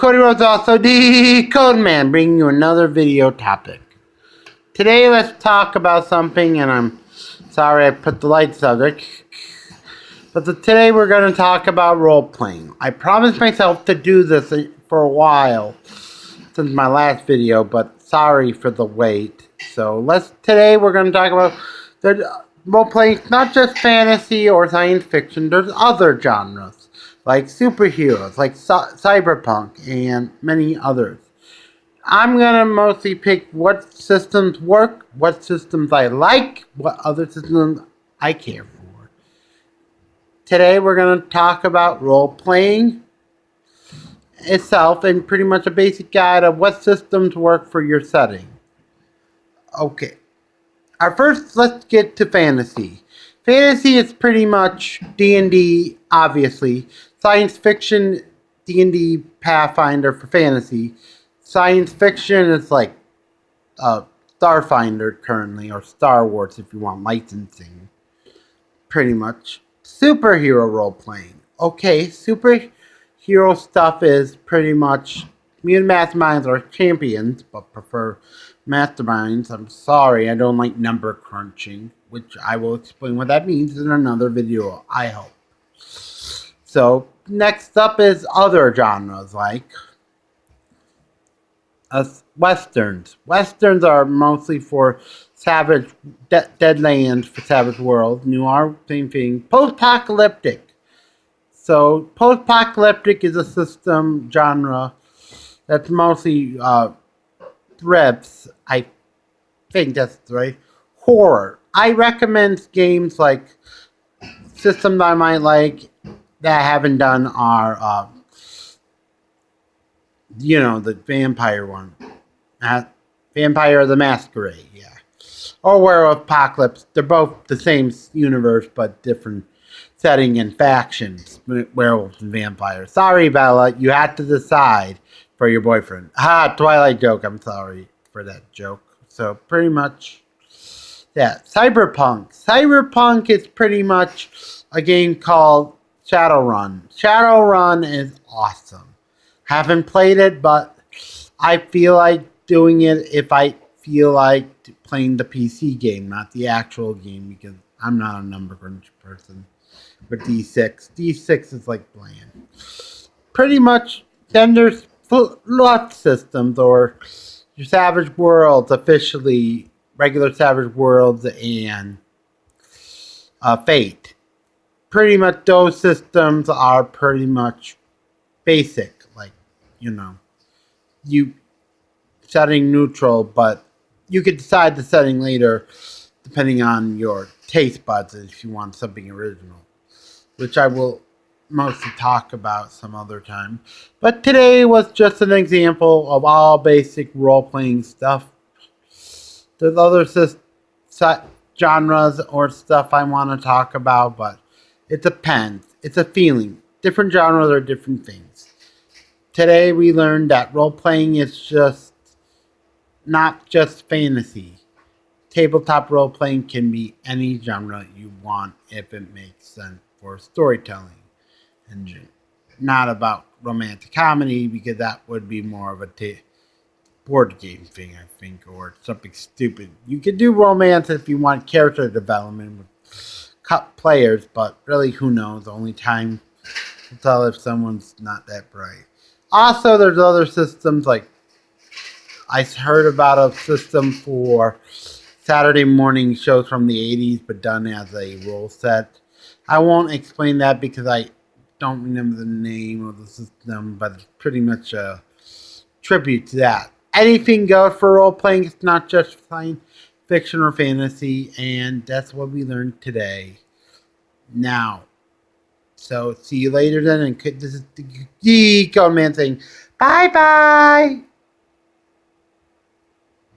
Cody Rhodes, also decodeman, bringing you another video topic. Today, let's talk about something, and I'm sorry I put the lights out there. But today we're going to talk about role-playing. I promised myself to do this for a while since my last video, but sorry for the wait. So today we're going to talk about the role-playing, not just fantasy or science fiction. There's other genres, like superheroes, like cyberpunk, and many others. I'm going to mostly pick what systems work, what systems I like, what other systems I care for. Today we're going to talk about role-playing itself and pretty much a basic guide of what systems work for your setting. Okay. Let's get to fantasy. Fantasy is pretty much D&D, obviously. Science fiction, D&D Pathfinder for fantasy. Science fiction is like Starfinder currently, or Star Wars if you want licensing. Pretty much. Superhero role-playing. Okay, superhero stuff is pretty much... Me and Masterminds are champions, but prefer Masterminds. I'm sorry, I don't like number crunching, which I will explain what that means in another video, I hope. So, next up is other genres, like Westerns. Westerns are mostly for Savage, Deadlands for Savage Worlds. Noir, same thing. Post-apocalyptic. So, post-apocalyptic is a system genre that's mostly threats. I think that's right. Horror. I recommend games like systems I might like that I haven't done are, the vampire one. Vampire the Masquerade, yeah. Or Werewolf Apocalypse. They're both the same universe, but different setting and factions. Werewolves and vampires. Sorry, Bella, you had to decide for your boyfriend. Twilight joke. I'm sorry for that joke. So, pretty much, yeah. Cyberpunk. Cyberpunk is pretty much a game called Shadowrun. Shadowrun is awesome. Haven't played it, but I feel like doing it if I feel like playing the PC game, not the actual game, because I'm not a number crunch person. But D6. D6 is like bland. Pretty much, then there's lot systems, or your Savage Worlds, officially regular Savage Worlds, and Fate. Pretty much those systems are pretty much basic, like, you setting neutral, but you could decide the setting later depending on your taste buds if you want something original, which I will mostly talk about some other time. But today was just an example of all basic role-playing stuff. There's other genres or stuff I want to talk about, but it depends. It's a feeling. Different genres are different things. Today we learned that role-playing is just not just fantasy. Tabletop role-playing can be any genre you want if it makes sense for storytelling. Engine. Not about romantic comedy, because that would be more of a board game thing, I think, or something stupid. You could do romance if you want character development with players, but really, who knows? Only time will tell if someone's not that bright. Also, there's other systems, like I heard about a system for Saturday morning shows from the 80s, but done as a role set. I won't explain that because I don't remember the name of the system, but it's pretty much a tribute to that. Anything goes for role-playing. It's not just science fiction or fantasy, and that's what we learned today. Now, so see you later then, and this is the Geek Man saying bye-bye!